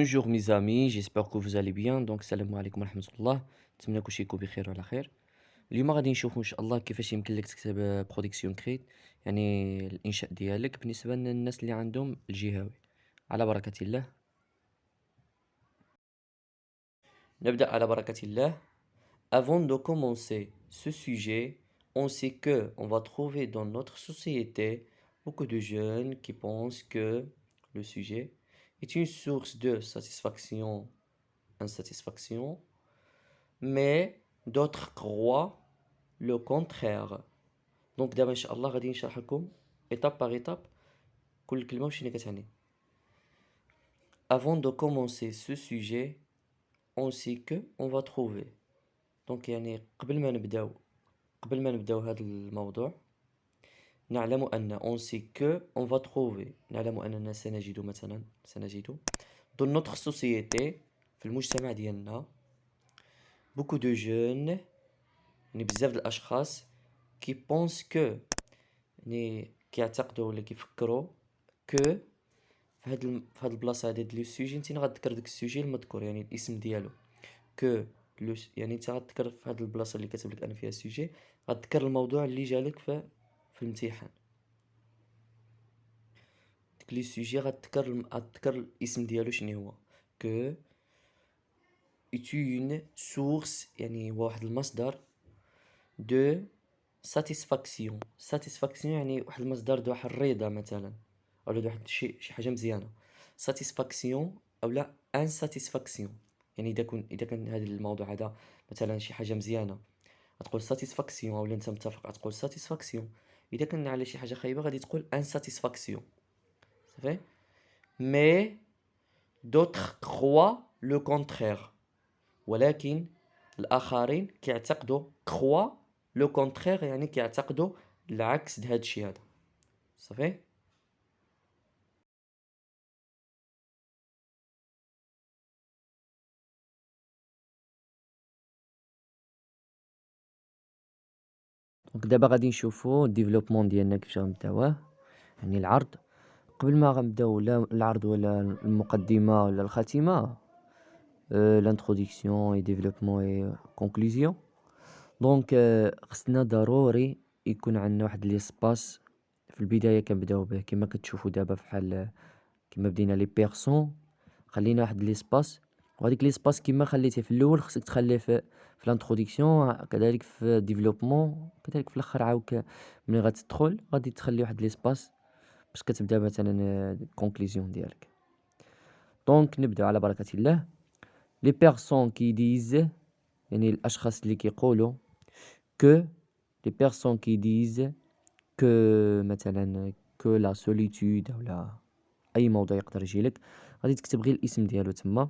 Bonjour mes amis, j'espère que vous allez bien. Donc السلام عليكم ورحمة الله. نتمنى كلشي يكون بخير وعلى خير. اليوم غادي نشوفوا ان شاء الله كيفاش يمكن لك تكتب برودكسيون كريت، يعني الانشاء ديالك بالنسبة للناس اللي عندهم الجهوي. على بركة الله. نبدأ على بركة الله. Avant de commencer ce sujet, on sait que on va trouver dans notre société beaucoup de jeunes qui pensent que le sujet est une source de satisfaction, insatisfaction, mais d'autres croient le contraire. دونك دابا ان شاء الله غادي نشرح لكم ايتاب باغ ايتاب كل كلمه وشنو كتعني. Avant de commencer ce sujet, on sait que on va trouver. دونك يعني قبل ما نبداو هذا الموضوع نعلم ان on sait que on va trouver، نعلم اننا سنجد dans notre société، في المجتمع ديالنا beaucoup de jeunes، يعني بزاف د الاشخاص qui pensent que، يعني كيعتقدوا ولا كيفكروا كو في هاد البلاصه هادي ديال السوجي انت غتذكر داك السوجي المذكور، يعني الاسم ديالو كو يعني انت غتذكر في هاد البلاصه اللي كاتب لك انا فيها السوجي، غتذكر الموضوع اللي جالك في الامتحان. ديك لي سوجي غتذكر الاسم ديالو شنو هو. كو est une source، يعني هو واحد المصدر دو satisfaction يعني واحد المصدر دو واحد الرضا مثلا، ولا دو واحد شي حاجه مزيانه. satisfaction او لا insatisfaction، يعني اذا كان هذا الموضوع هذا مثلا شي حاجه مزيانه غتقول satisfaction، او انت متفق غتقول satisfaction. اذا كان على شي حاجه خايبه غادي تقول insatisfaction. صافي. mais d'autres croient le contraire، ولكن الاخرين كيعتقدوا croient لو كونترير، يعني كيعتقدوا العكس د هاد الشيء هذا. صافي. دونك دابا غادي نشوفوا الديفلوبمون ديالنا كيفاش غنبداوه، يعني العرض. قبل ما غنبداو لا العرض ولا المقدمه ولا الخاتمه، لانتروداكسيون اي ديفلوبمون اي كونكلوزيون. دونك خصنا ضروري يكون عندنا واحد ليسباس في البدايه كنبداو به كما كتشوفوا دابا فحال كما بدينا لي بيرسون، خلينا واحد ليسباس، وهاديك ليسباس كما خليتيه في الاول خصك تخليه في لانتروداكسيون، كذلك في ديفلوبمون، كذلك في الاخر عاوك ملي غتدخل غادي تخلي واحد ليسباس باش كتبدا مثلا الكونكلوزيون ديالك. دونك نبدا على بركه الله. لي بيرسون كي ديز، يعني الاشخاص اللي كيقولوا كو، لي بيرسون كي ديز كو مثلا كو لا سوليتود ولا اي موضوع يقدر يجيلك، غادي تكتب غير الاسم ديالو تما.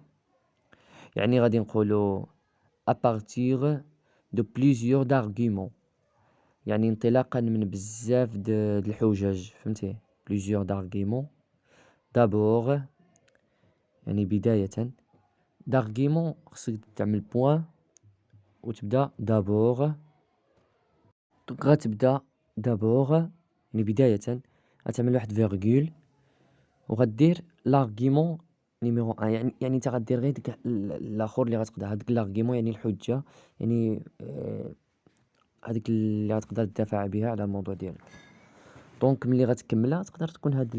يعني غادي نقولوا à partir de plusieurs d'arguments، يعني انطلاقا من بزاف د الحجج، فهمتي؟ plusieurs d'arguments. d'abord يعني بداية، d'argument خصك تعمل بوان وتبدا d'abord. دونك غتبدا d'abord يعني بداية، غتعمل واحد فيرغول وغدير لارغيمون نيميرو 1، يعني انت غدير غير ديك الاخر اللي غتقدر، هذاك لارغيمون يعني الحجه، يعني هذيك اللي غتقدر تدافع بها على الموضوع ديالك. دونك ملي غتكملها تقدر تكون هاد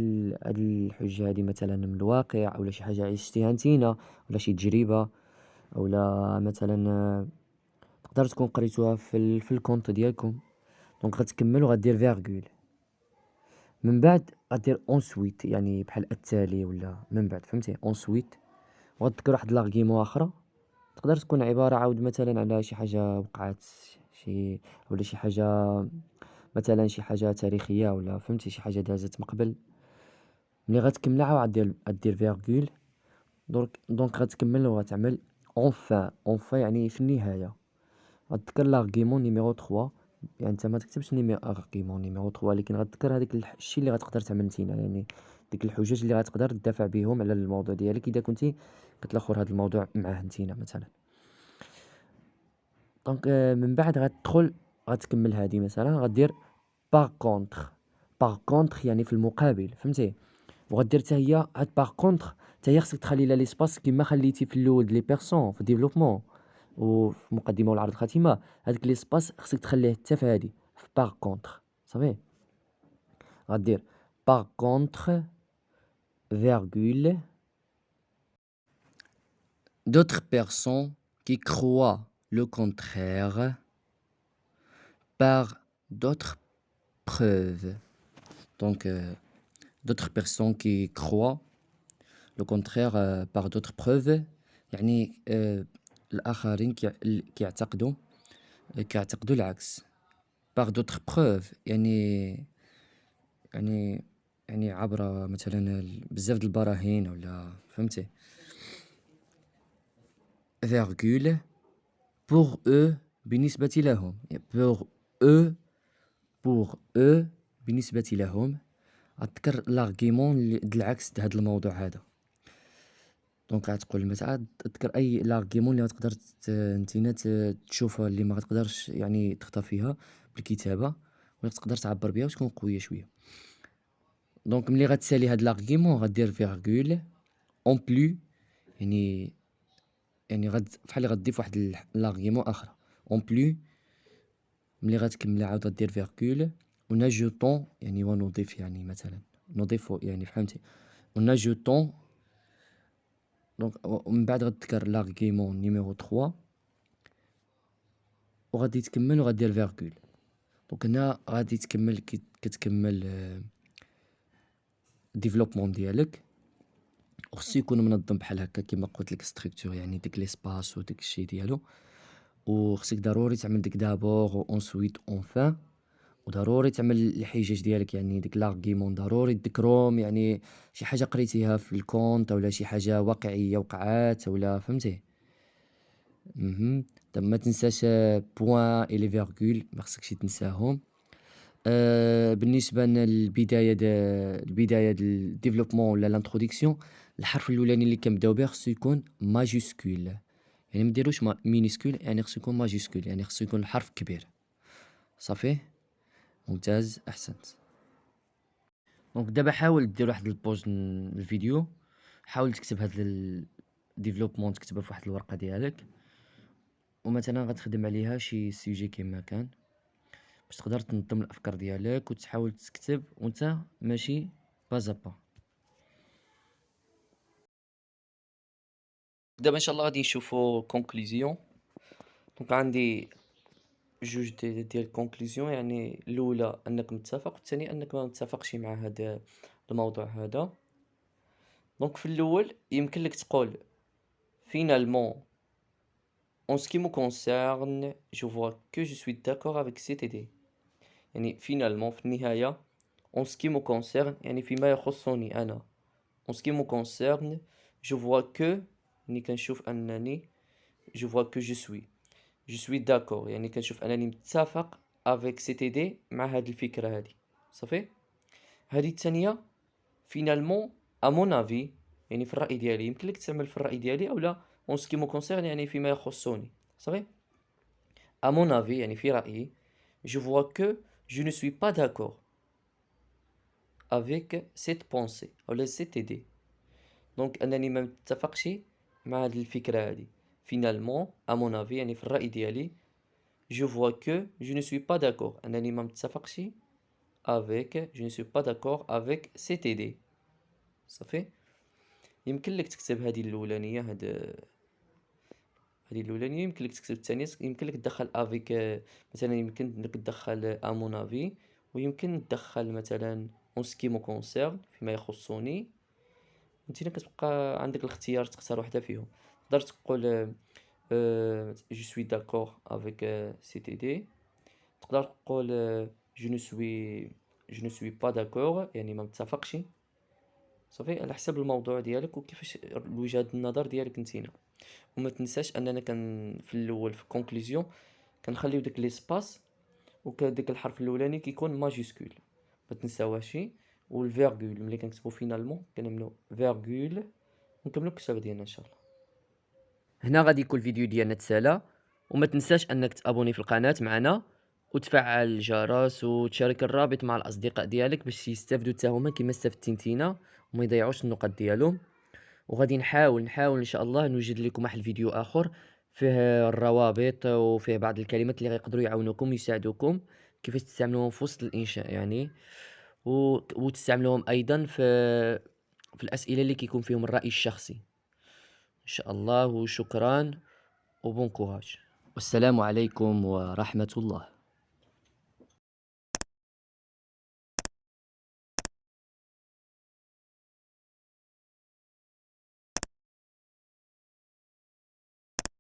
الحجه هذه مثلا من الواقع، اولا شي حاجه عشتيها نتينا، ولا شي تجربه، اولا مثلا تقدر تكون قريتوها في الكونت ديالكم. دونك غتكمل وغدير فيرغول، من بعد غدير اونسويت، يعني بحال التالي ولا من بعد، فهمتي؟ اونسويت وغتذكر واحد لارغيمون اخرى تقدر تكون عباره عاود مثلا على شي حاجه وقعت، شي ولا شي حاجه مثلا شي حاجه تاريخيه، ولا فهمتي شي حاجه دازت من قبل. ملي غتكملها عاود غدير فيرغول. دونك غتكمل وغتعمل اونفان يعني في النهايه. غتذكر لارغيمون نيميرو 3، يعني انت ما تكتبش ارغيمون نيميرو 3، لكن غتذكر هذاك الشيء اللي غتقدر تعمل نتينا، يعني ديك الحجج اللي غتقدر تدافع بهم على الموضوع ديالك اذا كنتي كتلاخر هذا الموضوع معاه نتينا مثلا. دونك من بعد غتدخل غتكمل هذه مثلا غدير باغ كونطخ. باغ كونطخ يعني في المقابل، فهمتي؟ وغدير حتى هي عاد باغ كونطخ حتى هي خصك تخلي لها ليسباس كيما خليتي في الأول لي بيرسون في الديفلوبمون وفي المقدمة والعرض الخاتمة، هاداك ليسباس خصك تخليه حتى في هادي في باغ كونطخ صافي. غدير باغ كونطخ virgule d'autres personnes qui croient le contraire par d'autres preuves. Donc, d'autres personnes qui croient le contraire par d'autres preuves يعني الآخرين كيعتقدوا العكس par d'autres preuves يعني عبر مثلا بزاف د البراهين ولا فهمتي. virgule pour eux بالنسبة لهم pour eux بالنسبة لهم. غتذكر لارغيمون د العكس د هاد الموضوع هذا. دونك غتقول مثلا تذكر اي لارغيمون اللي غتقدر نتينا تشوفها اللي ما غتقدرش يعني تخطا فيها بالكتابه ولا تقدر تعبر بها وتكون قويه شويه. دونك ملي غتسالي هاد لارغيمون غدير فيرغول اون بلو يعني بحال غتضيف واحد لارغيمون اخرى اون بلو. ملي غتكمل عاود غدير فيرغول وناجوطون يعني ونضيف يعني مثلا نضيف يعني فهمتي وناجوطون. دونك ومن بعد غتذكر لارغيمون نيميرو 3 وغادي تكمل وغدير فيرغول. دونك هنا غادي تكمل كتكمل ديفلوبمون ديالك وخصو يكون منظم بحال هكا كيما قلت لك ستركتور يعني ديك ليسباس وداك الشيء ديالو. وخصك ضروري تعمل ديك دابور و انسويت اونفان وضروري تعمل الحجج ديالك يعني ديك لارغيمون ضروري تذكرهم يعني شي حاجه قريتيها في الكونط ولا شي حاجه واقعيه وقعات ولا فهمتي. ما تنساش بوين اي لي فيرغول ما خصكش تنساهم. بالنسبه للبدايه ديال الديفلوبمون ولا لانتروداكسيون الحرف الاولاني اللي كنبداو به خصو يكون ماجيسكول يعني ما ديروش مينيسكول يعني خصو يكون ماجيسكول يعني خصو يكون الحرف كبير صافي. ممتاز احسنت. دونك دابا حاول دير واحد البوز الفيديو حاول تكتب هاد الديفلوبمون تكتبها في واحد الورقه ديالك ومثلا غتخدم عليها شي سوجي كيما كان باش تقدر تنظم الافكار ديالك وتحاول تكتب وانت ماشي با. دابا ان شاء الله غادي نشوفو كونكلوزيون. دونك عندي جوج ديال كونكلوزيون يعني الاولى انك متفق والثانيه انك ما متفقش مع هذا الموضوع هذا. دونك في الاول يمكن لك تقول finalement en ce qui me concerne je vois que je suis d'accord avec cette idée. يعني finalement في النهاية en ce qui me concerne يعني فيما يخصني أنا en ce qui me concerne je vois que يعني كنشوف أنني je vois que je suis d'accord يعني كنشوف أنني متفق avec cette idée مع هاد الفكرة هادي صافي. هادي الثانية finalement à mon avis يعني في الرأي ديالي يمكن لك تستعمل في الرأي ديالي أولا en ce qui me concerne يعني فيما يخصني صافي. à mon avis يعني في رأيي je vois que je ne suis pas d'accord avec cette pensée ولا cette idée. دونك أنني ما متفقش مع هاد الفكرة هادي finalement à mon avis يعني في الرأي ديالي je vois que je ne suis pas d'accord أنني ما متفقش avec je ne suis pas d'accord avec cette idée صافي. يمكن لك تكتب هذه الأولانية هذه الأولانية يمكن لك تكتب الثانية يمكن لك تدخل افيك مثلا يمكن لك تدخل امون افي ويمكن تدخل مثلا اون سكي مو كونسيرن فيما يخصني. انت كتبقى عندك الاختيار تختار واحدة فيهم. تقدر تقول جو سوي داكور افيك سيت ايدي تقدر تقول جو نو سوي با داكور يعني ما متفقش صافي على حسب الموضوع ديالك وكيفاش وجهة النظر ديالك نتينا. وما تنساش اننا في الاول في كونكلوزيون كنخليو داك ليسباس وكداك الحرف الاولاني كيكون ماجيسكول ما تنساوهاش والفيرغول ملي كنكتبو فينالمون كنعملو فيرغول ونكملو الكتابه ديالنا ان شاء الله. هنا غادي يكون الفيديو ديالنا تسالى وما تنساش انك تابوني في القناه معنا وتفعل الجرس وتشارك الرابط مع الاصدقاء ديالك باش يستافدوا حتى هما كما استفدتي نتينا وما يضيعوش النقط ديالهم. وغادي نحاول ان شاء الله نوجد لكم واحد الفيديو اخر فيه الروابط وفيه بعض الكلمات اللي غيقدروا يعاونوكم ويساعدوكم كيفاش تستعملوهم في وسط الانشاء يعني، وتستعملوهم ايضا في الاسئله اللي كيكون فيهم الراي الشخصي ان شاء الله. وشكرا وبون كوراج، والسلام عليكم ورحمه الله.